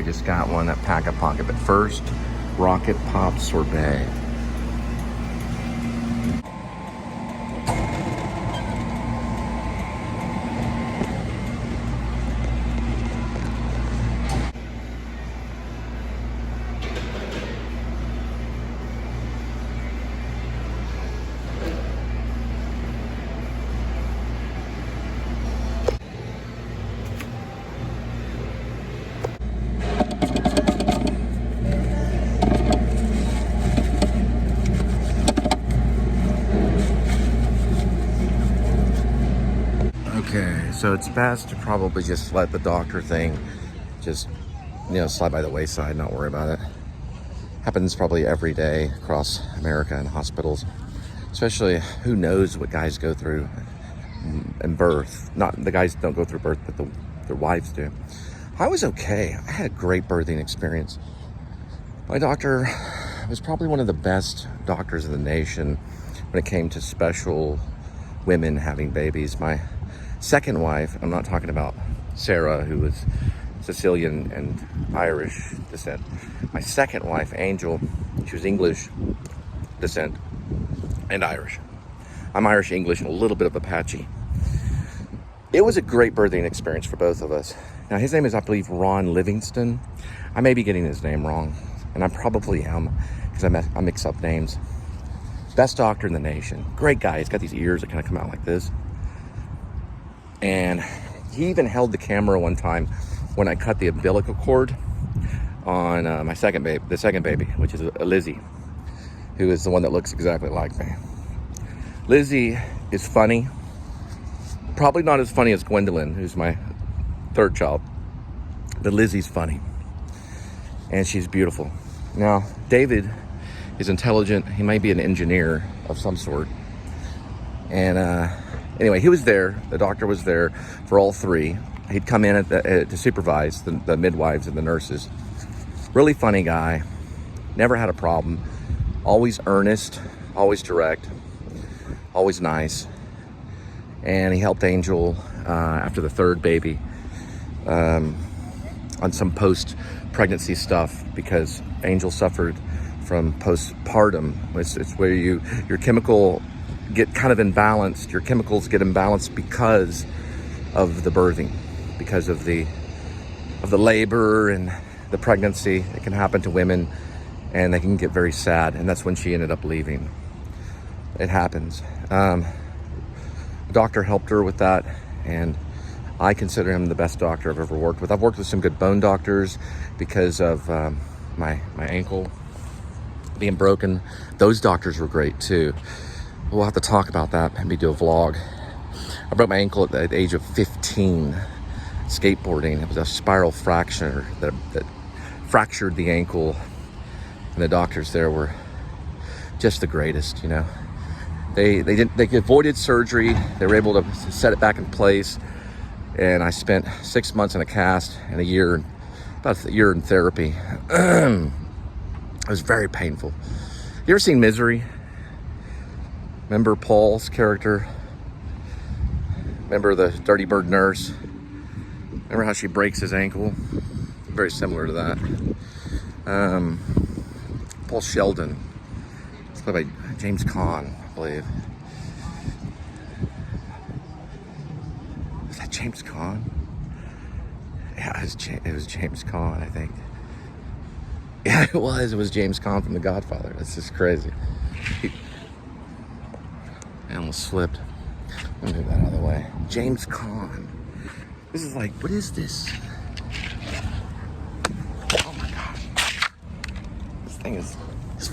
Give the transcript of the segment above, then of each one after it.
we just got one at Pack-a-Pocket. But first, Rocket Pop Sorbet. Okay, so it's best to probably just let the doctor thing just, slide by the wayside, not worry about it. Happens probably every day across America in hospitals, especially who knows what guys go through in birth. Not the guys don't go through birth, but their wives do. I was okay. I had a great birthing experience. My doctor was probably one of the best doctors in the nation when it came to special women having babies. My second wife, I'm not talking about Sarah, who was Sicilian and Irish descent. My second wife, Angel, she was English descent and Irish. I'm Irish, English, and a little bit of Apache. It was a great birthing experience for both of us. Now, his name is, I believe, Ron Livingston. I may be getting his name wrong, and I probably am, because I mix up names. Best doctor in the nation. Great guy. He's got these ears that kind of come out like this. And he even held the camera one time when I cut the umbilical cord on the second baby, which is Lizzie, who is the one that looks exactly like me. Lizzie is funny. Probably not as funny as Gwendolyn, who's my third child, but Lizzie's funny. And she's beautiful. Now, David is intelligent. He might be an engineer of some sort. And anyway, he was there. The doctor was there for all three. He'd come in to supervise the midwives and the nurses. Really funny guy. Never had a problem. Always earnest. Always direct. Always nice. And he helped Angel after the third baby on some post-pregnancy stuff, because Angel suffered from postpartum. It's where your chemical get kind of imbalanced. Your chemicals get imbalanced because of the birthing, because of the labor and the pregnancy. It can happen to women, and they can get very sad. And that's when she ended up leaving. It happens. The doctor helped her with that, and I consider him the best doctor I've ever worked with. I've worked with some good bone doctors because of my ankle being broken. Those doctors were great too. We'll have to talk about that, maybe do a vlog. I broke my ankle at the age of 15 skateboarding. It was a spiral fracture that fractured the ankle, and the doctors there were just the greatest, They avoided surgery. They were able to set it back in place. And I spent 6 months in a cast and about a year in therapy. It was very painful. You ever seen Misery? Remember Paul's character? Remember the Dirty Bird nurse? Remember how she breaks his ankle? Very similar to that. Paul Sheldon. It's played by James Caan, I believe. Was that James Caan? Yeah, it was James Caan, I think. Yeah, it was James Caan from The Godfather. That's just crazy. I almost slipped. Let me move that out of the way. James Caan. This is like, what is this? Oh my God. This thing is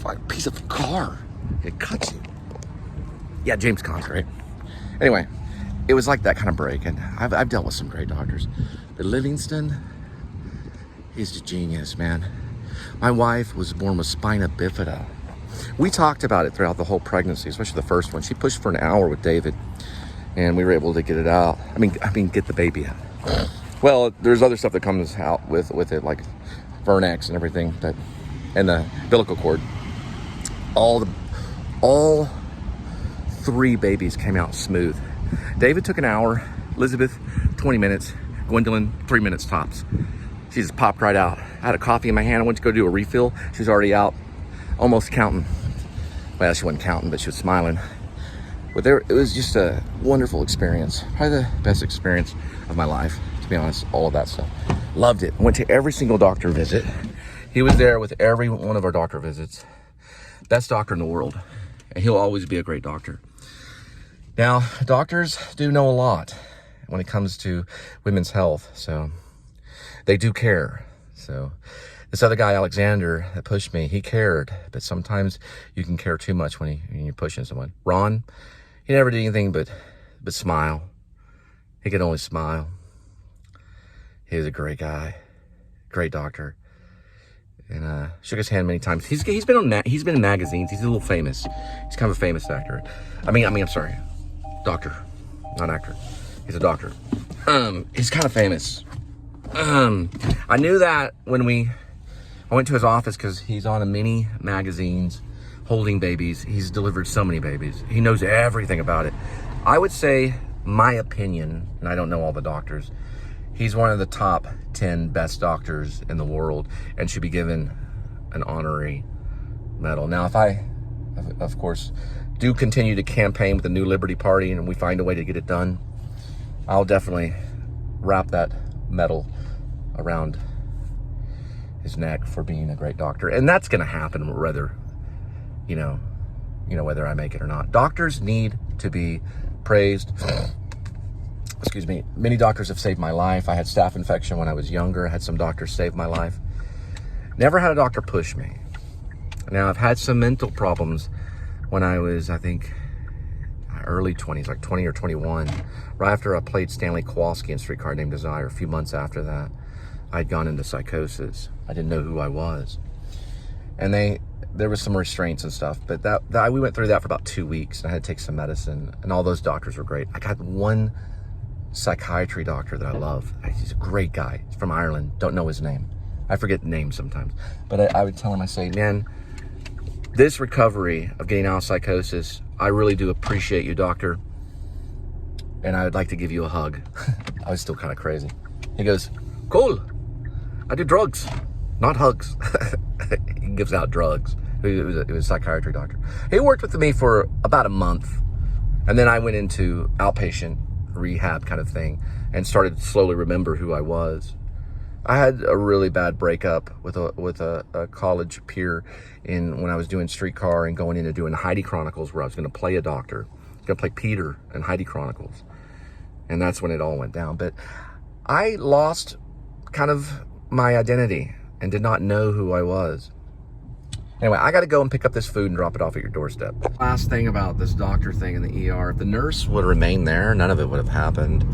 like a piece of a car. It cuts you. Yeah, James Caan's great. Anyway, it was like that kind of break, and I've dealt with some great doctors. But Livingston, he's a genius, man. My wife was born with spina bifida. We talked about it throughout the whole pregnancy, especially the first one. She pushed for an hour with David, and we were able to get it out. I mean, get the baby out. Well, there's other stuff that comes out with it, like Vernex and everything, and the umbilical cord. All three babies came out smooth. David took an hour, Elizabeth 20 minutes, Gwendolyn 3 minutes tops. She just popped right out. I had a coffee in my hand. I went to go do a refill. She was already out, almost counting. Well, she wasn't counting, but she was smiling. But it was just a wonderful experience. Probably the best experience of my life, to be honest, all of that stuff. Loved it. Went to every single doctor visit. He was there with every one of our doctor visits. Best doctor in the world. And he'll always be a great doctor. Now, doctors do know a lot when it comes to women's health. So they do care. So this other guy, Alexander, that pushed me, he cared. But sometimes you can care too much when you're pushing someone. Ron, he never did anything but smile. He could only smile. He was a great guy, great doctor, and shook his hand many times. He's been in magazines. He's a little famous. He's kind of a famous actor. I'm sorry, doctor, not actor. He's a doctor. He's kind of famous. I knew that when I went to his office because he's on a many magazines holding babies. He's delivered so many babies. He knows everything about it. I would say, my opinion, and I don't know all the doctors, he's one of the top 10 best doctors in the world and should be given an honorary medal. Now, if I, of course, do continue to campaign with the New Liberty Party and we find a way to get it done, I'll definitely wrap that medal around his neck for being a great doctor. And that's going to happen whether, whether I make it or not. Doctors need to be praised. Excuse me. Many doctors have saved my life. I had staph infection when I was younger. I had some doctors save my life. Never had a doctor push me. Now, I've had some mental problems when I was, I think, early 20s, like 20 or 21. Right after I played Stanley Kowalski in Streetcar Named Desire, a few months after that, I'd gone into psychosis. I didn't know who I was. And there was some restraints and stuff, but we went through that for about 2 weeks, and I had to take some medicine, and all those doctors were great. I got one psychiatry doctor that I love. He's a great guy. He's from Ireland. Don't know his name. I forget names sometimes. But I would tell him, I say, man, this recovery of getting out of psychosis, I really do appreciate you, doctor. And I would like to give you a hug. I was still kind of crazy. He goes, Cole, I do drugs, not hugs. He gives out drugs. He was a psychiatry doctor. He worked with me for about a month. And then I went into outpatient rehab kind of thing and started to slowly remember who I was. I had a really bad breakup with a college peer when I was doing Streetcar and going into doing Heidi Chronicles, where I was going to play a doctor. I was going to play Peter in Heidi Chronicles. And that's when it all went down. But I lost kind of my identity and did not know who I was. Anyway, I got to go and pick up this food and drop it off at your doorstep. Last thing about this doctor thing in the ER, if the nurse would remain there, none of it would have happened.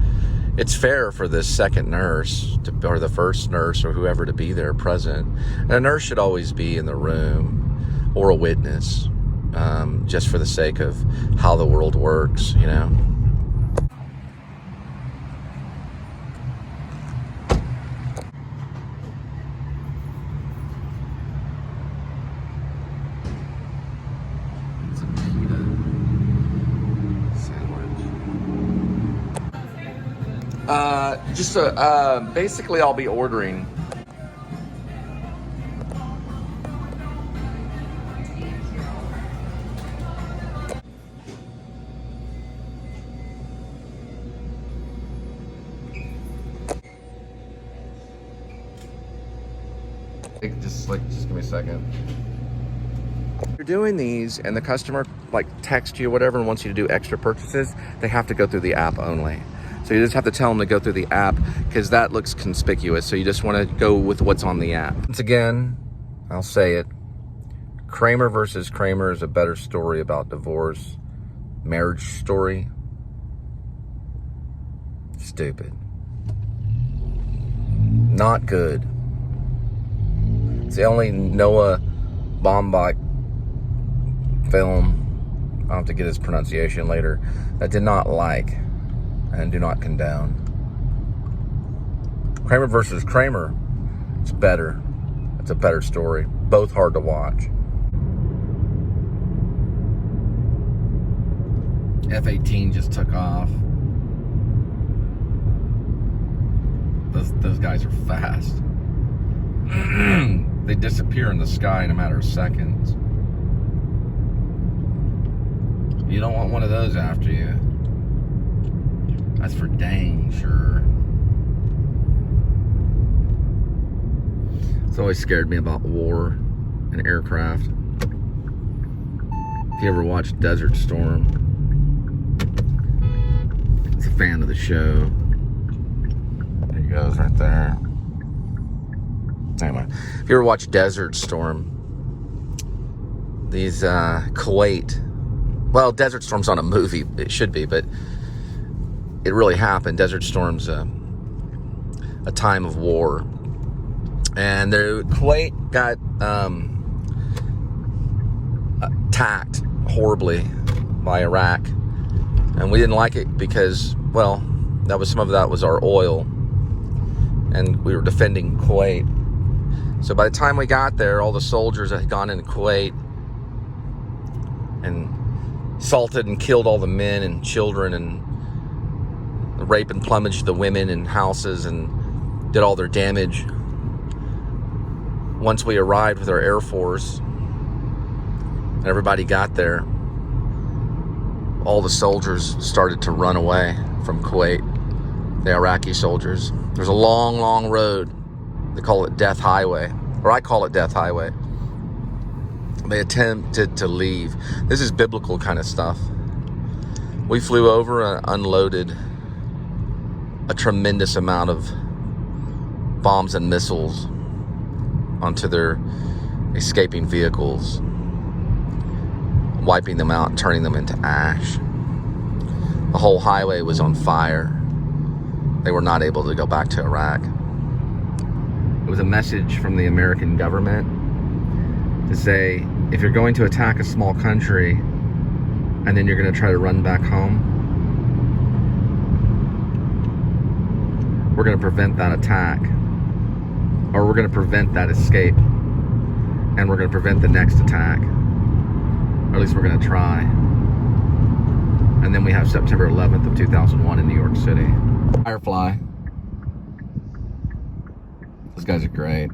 It's fair for this second nurse, or the first nurse, or whoever to be there present. And a nurse should always be in the room, or a witness, just for the sake of how the world works, Basically I'll be ordering. Just give me a second. You're doing these and the customer texts you or whatever and wants you to do extra purchases, they have to go through the app only. So you just have to tell them to go through the app because that looks conspicuous. So you just want to go with what's on the app. Once again, I'll say it. Kramer versus Kramer is a better story about divorce. Marriage Story. Stupid. Not good. It's the only Noah Baumbach film, I'll have to get his pronunciation later, that did not like and do not condone. Kramer versus Kramer, it's better. It's a better story. Both hard to watch. F-18 just took off. Those guys are fast. they disappear in the sky in a matter of seconds. You don't want one of those after you. That's for dang sure. It's always scared me about war and aircraft. If you ever watched Desert Storm, it's a fan of the show. There he goes right there. Anyway, if you ever watch Desert Storm, these Kuwait, well, Desert Storm's on a movie, it should be, but it really happened. Desert Storm's a time of war. And Kuwait got attacked horribly by Iraq. And we didn't like it because, well, some of that was our oil. And we were defending Kuwait. So by the time we got there, all the soldiers had gone into Kuwait and assaulted and killed all the men and children and raped and plumaged the women in houses and did all their damage. Once we arrived with our Air Force and everybody got there, all the soldiers started to run away from Kuwait, the Iraqi soldiers. There's a long, long road. They call it Death Highway, or I call it Death Highway. They attempted to leave. This is biblical kind of stuff. We flew over and unloaded a tremendous amount of bombs and missiles onto their escaping vehicles, wiping them out and turning them into ash. The whole highway was on fire. They were not able to go back to Iraq. It was a message from the American government to say, if you're going to attack a small country and then you're going to try to run back home, we're going to prevent that attack, or we're going to prevent that escape, and we're going to prevent the next attack, or at least we're going to try. And then we have September 11th of 2001 in New York City. Firefly. Those guys are great.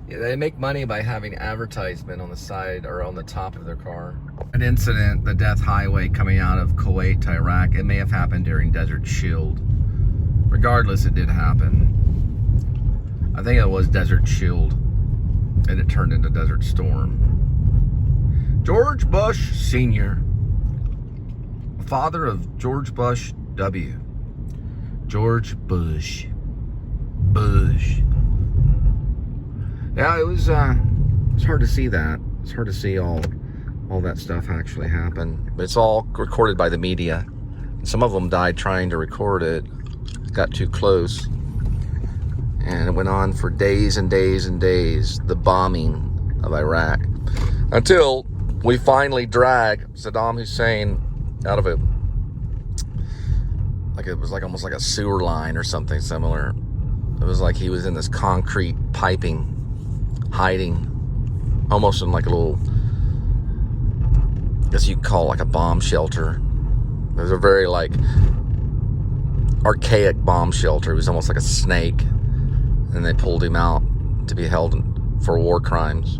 Yeah, they make money by having advertisement on the side or on the top of their car. An incident, the Death Highway coming out of Kuwait to Iraq, it may have happened during Desert Shield. Regardless, it did happen. I think it was Desert Shield, and it turned into Desert Storm. George Bush Sr., father of George Bush W. George Bush. Yeah, it was hard to see that. It's hard to see all that stuff actually happen. But it's all recorded by the media. Some of them died trying to record it. Got too close. And it went on for days and days and days, the bombing of Iraq. Until we finally dragged Saddam Hussein out of it was almost like a sewer line or something similar. It was like he was in this concrete piping, hiding, almost in like a little, I guess you'd call it like a bomb shelter. It was a very like archaic bomb shelter. It was almost like a snake. And they pulled him out to be held for war crimes.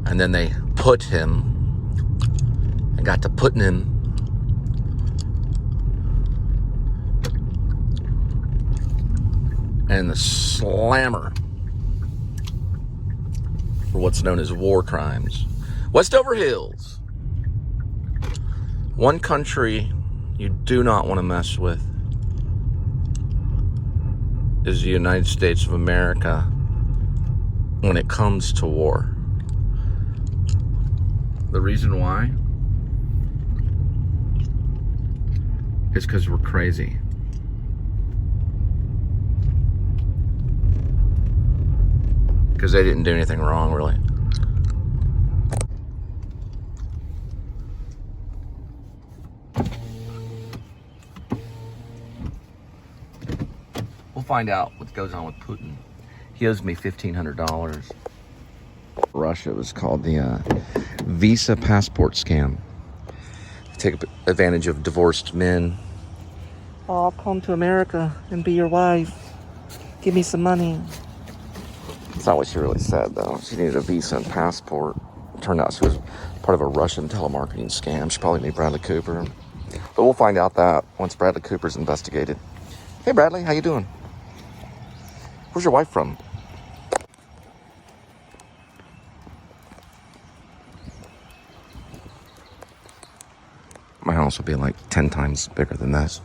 And then they put him and got to putting him in the slammer for what's known as war crimes. Westover Hills. One country you do not want to mess with is the United States of America when it comes to war. The reason why is because we're crazy. Because they didn't do anything wrong, really. We'll find out what goes on with Putin. He owes me $1,500. Russia was called the Visa passport scam. take advantage of divorced men. Oh, I'll come to America and be your wife. Give me some money. That's not what she really said, though. She needed a visa and passport. It turned out she was part of a Russian telemarketing scam. She probably knew Bradley Cooper. But we'll find out that once Bradley Cooper's investigated. Hey, Bradley, how you doing? Where's your wife from? My house will be like 10 times bigger than this.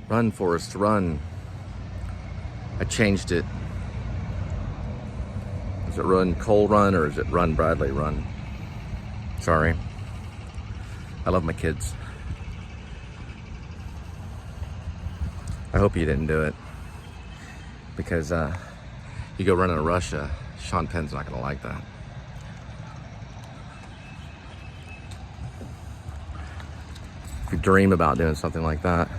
Run, Forrest, run. I changed it. Is it run Cole run or is it run Bradley run? Sorry. I love my kids. I hope you didn't do it. Because you go running to Russia, Sean Penn's not gonna like that. If you dream about doing something like that,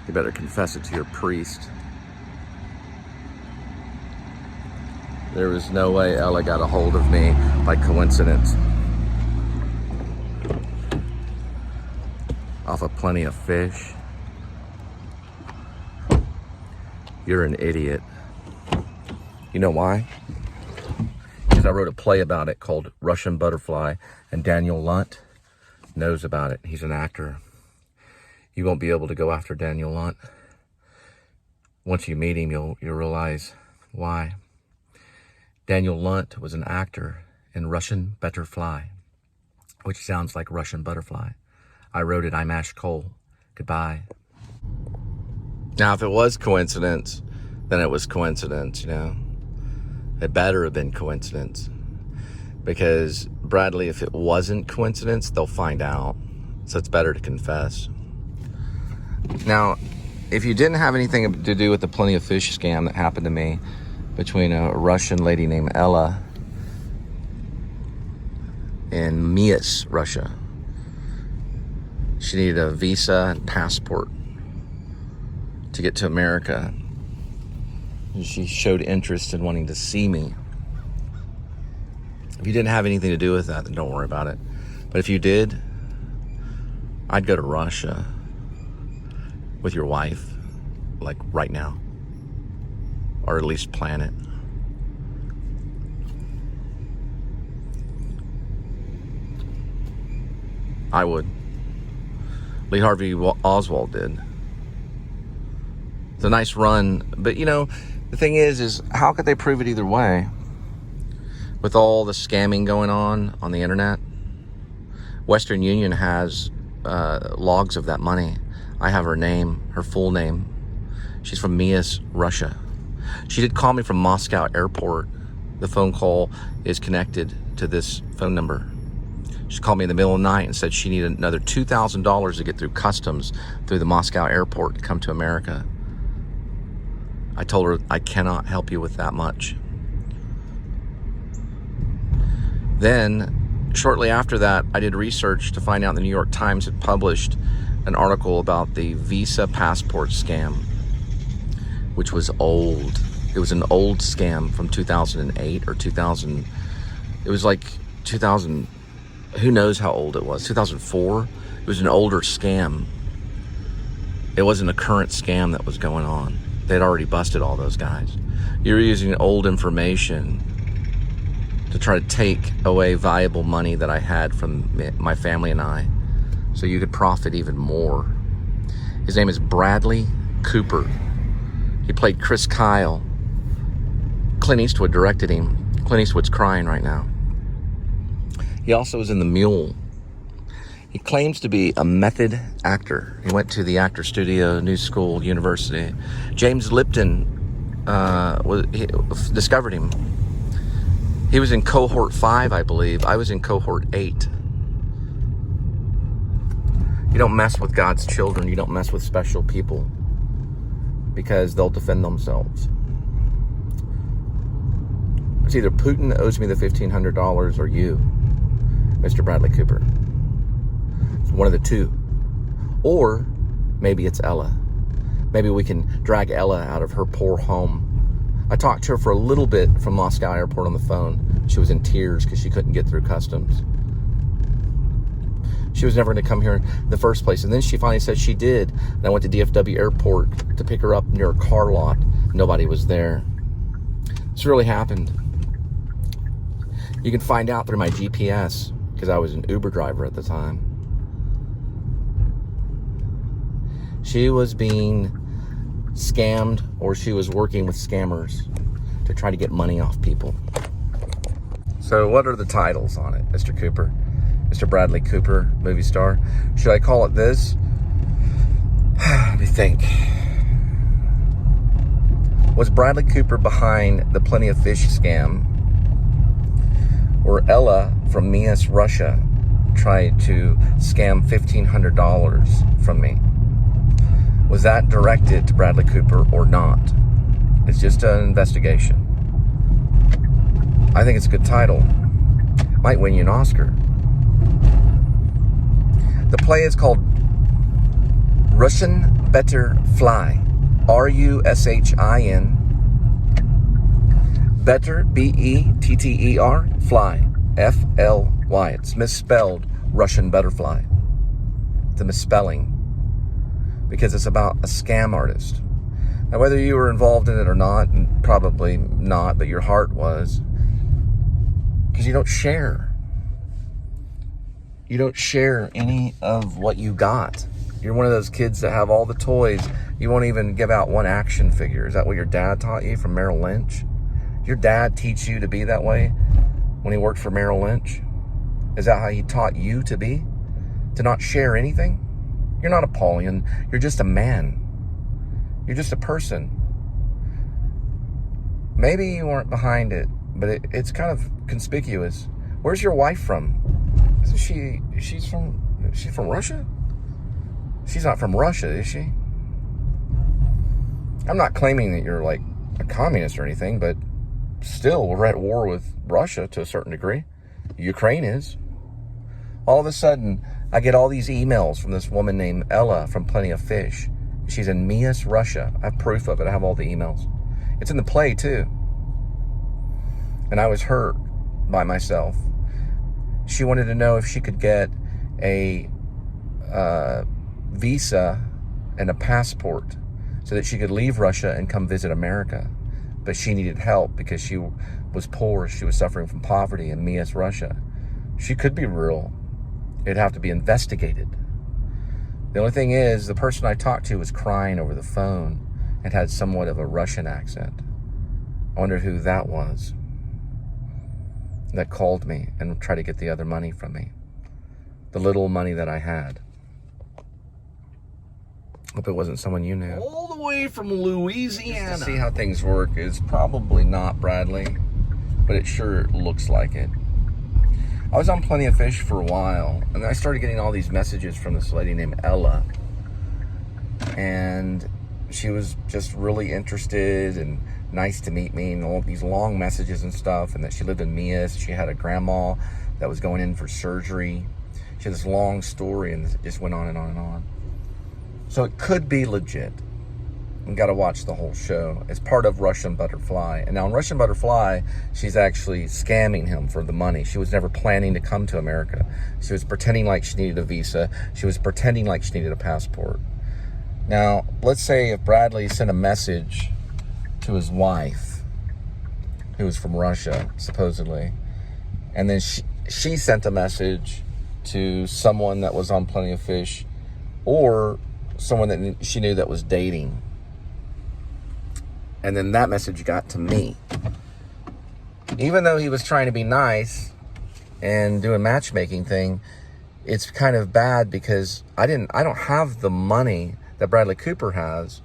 you better confess it to your priest. There was no way Ella got a hold of me by coincidence. Off of Plenty of Fish. You're an idiot. You know why? Because I wrote a play about it called Rushin Better Fly, and Daniel Lunt knows about it. He's an actor. You won't be able to go after Daniel Lunt. Once you meet him, you'll realize why. Daniel Lunt was an actor in Rushin Better Fly, which sounds like Russian butterfly. I wrote it. I'm Ash Cole. Goodbye. Now, if it was coincidence, then it was coincidence, you know. It better have been coincidence. Because, Bradley, if it wasn't coincidence, they'll find out. So it's better to confess. Now, if you didn't have anything to do with the Plenty of Fish scam that happened to me between a Russian lady named Ella in Minsk, Russia. She needed a visa and passport to get to America. And she showed interest in wanting to see me. If you didn't have anything to do with that, then don't worry about it. But if you did, I'd go to Russia with your wife, like right now. Or at least plan it. I would. Lee Harvey Oswald did. It's a nice run, but you know, the thing is how could they prove it either way? With all the scamming going on the internet, Western Union has logs of that money. I have her name, her full name. She's from Minsk, Russia. She did call me from Moscow airport. The phone call is connected to this phone number. She called me in the middle of the night and said she needed another $2,000 to get through customs through the Moscow airport to come to America. I told her I cannot help you with that much. Then, shortly after that, I did research to find out the New York Times had published an article about the Visa passport scam, which was old. It was an old scam from 2008 or 2000. It was like 2000, who knows how old it was, 2004? It was an older scam. It wasn't a current scam that was going on. They'd already busted all those guys. You were using old information to try to take away valuable money that I had from my family and I, so you could profit even more. His name is Bradley Cooper. He played Chris Kyle. Clint Eastwood directed him. Clint Eastwood's crying right now. He also was in The Mule. He claims to be a method actor. He went to the Actor Studio, New School, University. James Lipton discovered him. He was in cohort 5, I believe. I was in cohort 8. You don't mess with God's children. You don't mess with special people, because they'll defend themselves. It's either Putin that owes me the $1,500 or you, Mr. Bradley Cooper. It's one of the two. Or maybe it's Ella. Maybe we can drag Ella out of her poor home. I talked to her for a little bit from Moscow Airport on the phone. She was in tears because she couldn't get through customs. She was never going to come here in the first place. And then she finally said she did. And I went to DFW Airport to pick her up near a car lot. Nobody was there. This really happened. You can find out through my GPS because I was an Uber driver at the time. She was being scammed, or she was working with scammers to try to get money off people. So what are the titles on it, Mr. Cooper? Mr. Bradley Cooper, movie star. Should I call it this? Let me think. Was Bradley Cooper behind the Plenty of Fish scam? Or Ella from Mias, Russia tried to scam $1,500 from me? Was that directed to Bradley Cooper or not? It's just an investigation. I think it's a good title. Might win you an Oscar. The play is called Rushin Better Fly. R-U-S-H-I-N. Better, B-E-T-T-E-R, Fly. F-L-Y. It's misspelled Russian Butterfly. It's a misspelling, because it's about a scam artist. Now, whether you were involved in it or not, probably not, but your heart was, because you don't share. You don't share any of what you got. You're one of those kids that have all the toys. You won't even give out one action figure. Is that what your dad taught you from Merrill Lynch? Your dad teach you to be that way when he worked for Merrill Lynch? Is that how he taught you to be? To not share anything? You're not Apollyon. You're just a man. You're just a person. Maybe you weren't behind it, but it's kind of conspicuous. Where's your wife from? Isn't she's from Russia? She's not from Russia, is she? I'm not claiming that you're like a communist or anything, but still, we're at war with Russia to a certain degree. Ukraine is. All of a sudden, I get all these emails from this woman named Ella from Plenty of Fish. She's in Mias, Russia. I have proof of it. I have all the emails. It's in the play, too. And I was hurt by myself. She wanted to know if she could get a visa and a passport so that she could leave Russia and come visit America. But she needed help because she was poor. She was suffering from poverty in Mias, Russia. She could be real. It'd have to be investigated. The only thing is, the person I talked to was crying over the phone and had somewhat of a Russian accent. I wonder who that was that called me and tried to get the other money from me. The little money that I had. Hope it wasn't someone you knew. All the way from Louisiana. Just to see how things work. It's probably not Bradley, but it sure looks like it. I was on Plenty of Fish for a while, and then I started getting all these messages from this lady named Ella. And she was just really interested and nice to meet me, and all these long messages and stuff, and that she lived in Mias. She had a grandma that was going in for surgery. She had this long story, and it just went on and on and on. So it could be legit. You got to watch the whole show. It's part of Rushin Better Fly. And now in Rushin Better Fly, she's actually scamming him for the money. She was never planning to come to America. She was pretending like she needed a visa. She was pretending like she needed a passport. Now, let's say if Bradley sent a message to his wife, who was from Russia, supposedly, and then she sent a message to someone that was on Plenty of Fish, or someone that she knew that was dating. And then that message got to me. Even though he was trying to be nice and do a matchmaking thing, it's kind of bad because I don't have the money that Bradley Cooper has.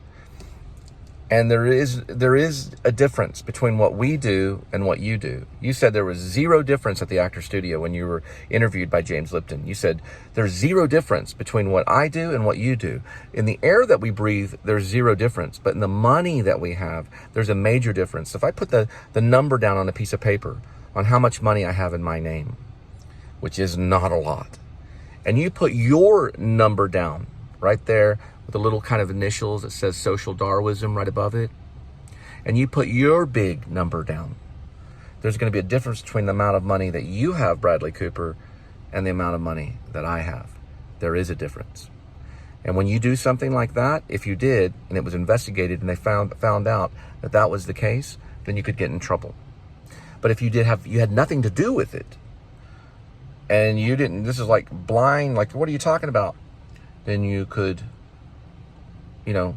And there is a difference between what we do and what you do. You said there was zero difference at the Actor Studio when you were interviewed by James Lipton. You said there's zero difference between what I do and what you do. In the air that we breathe, there's zero difference. But in the money that we have, there's a major difference. If I put the number down on a piece of paper on how much money I have in my name, which is not a lot, and you put your number down right there with the little kind of initials that says social Darwinism right above it, and you put your big number down, there's going to be a difference between the amount of money that you have, Bradley Cooper, and the amount of money that I have. There is a difference. And when you do something like that, if you did, and it was investigated and they found out that that was the case, then you could get in trouble. But if you had nothing to do with it, and you didn't, this is like blind, like, what are you talking about? Then you could, you know,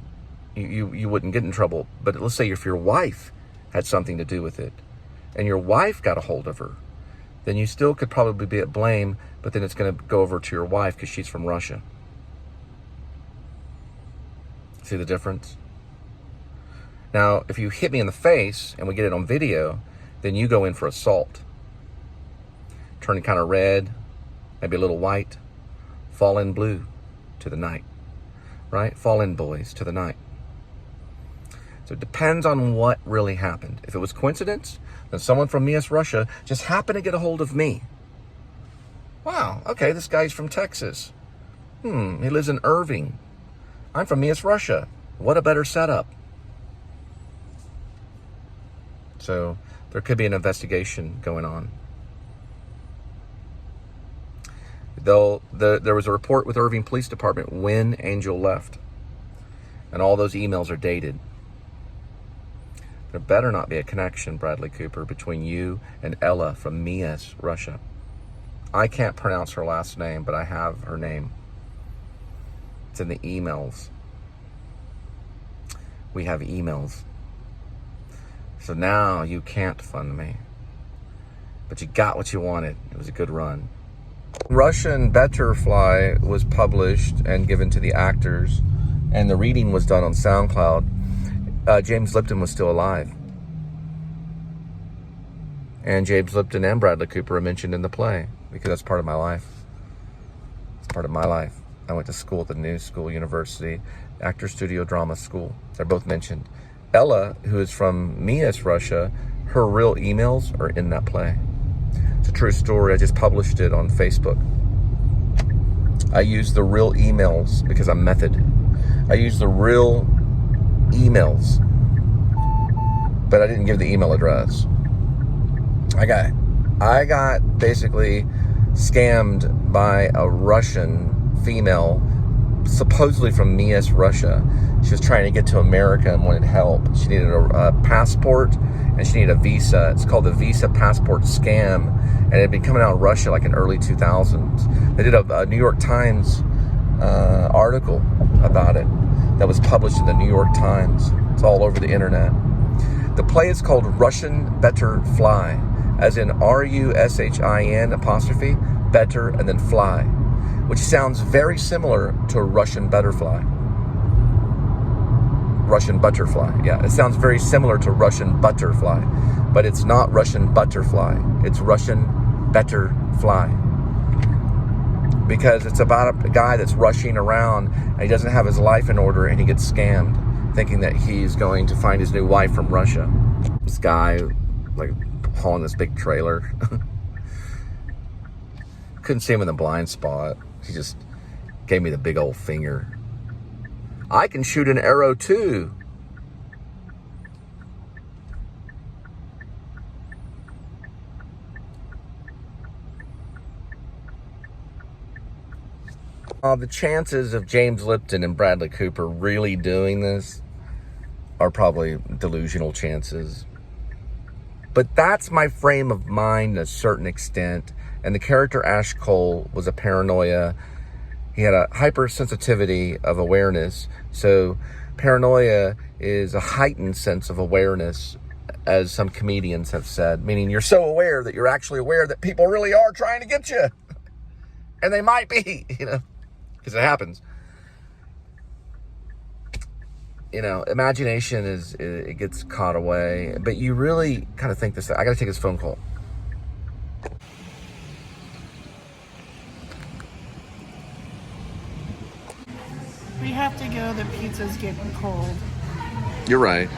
you wouldn't get in trouble. But let's say if your wife had something to do with it, and your wife got a hold of her, then you still could probably be at blame, but then it's going to go over to your wife because she's from Russia. See the difference? Now, if you hit me in the face and we get it on video, then you go in for assault. Turning kind of red, maybe a little white, fall in blue to the night, right? Fall in, boys, to the night. So it depends on what really happened. If it was coincidence, then someone from Mias, Russia just happened to get a hold of me. Wow, okay, this guy's from Texas. He lives in Irving. I'm from Mias, Russia. What a better setup. So there could be an investigation going on. Though there was a report with Irving Police Department when Angel left. And all those emails are dated. There better not be a connection, Bradley Cooper, between you and Ella from Mias, Russia. I can't pronounce her last name, but I have her name. It's in the emails. We have emails. So now you can't fund me. But you got what you wanted. It was a good run. Rushin Better Fly was published and given to the actors, and the reading was done on SoundCloud. James Lipton was still alive. And James Lipton and Bradley Cooper are mentioned in the play because that's part of my life. It's part of my life. I went to school at the New School University, Actor Studio Drama School. They're both mentioned. Ella, who is from Mias, Russia, her real emails are in that play. It's a true story. I just published it on Facebook. I use the real emails because I'm method. I use the real emails, but I didn't give the email address. I got basically scammed by a Russian female, supposedly from Mias, Russia. She was trying to get to America and wanted help. She needed a passport and she needed a visa. It's called the Visa Passport Scam, and it had been coming out of Russia like in early 2000s. They did a New York Times article about it that was published in the New York Times. It's all over the internet. The play is called Rushin Better Fly, as in R-U-S-H-I-N apostrophe, better, and then fly, which sounds very similar to Rushin Butterfly. Russian butterfly, yeah. It sounds very similar to Russian butterfly, but it's not Russian butterfly. It's Rushin Better Fly. Because it's about a guy that's rushing around and he doesn't have his life in order and he gets scammed, thinking that he's going to find his new wife from Russia. This guy, like, hauling this big trailer. Couldn't see him in the blind spot. He just gave me the big old finger. I can shoot an arrow too. The chances of James Lipton and Bradley Cooper really doing this are probably delusional chances. But that's my frame of mind to a certain extent. And the character Ash Cole was a paranoia. He had a hypersensitivity of awareness. So paranoia is a heightened sense of awareness, as some comedians have said, meaning you're so aware that you're actually aware that people really are trying to get you. And they might be, because it happens. Imagination it gets caught away, but you really kind of think this. I got to take this phone call. We have to go. The pizza's getting cold. You're right.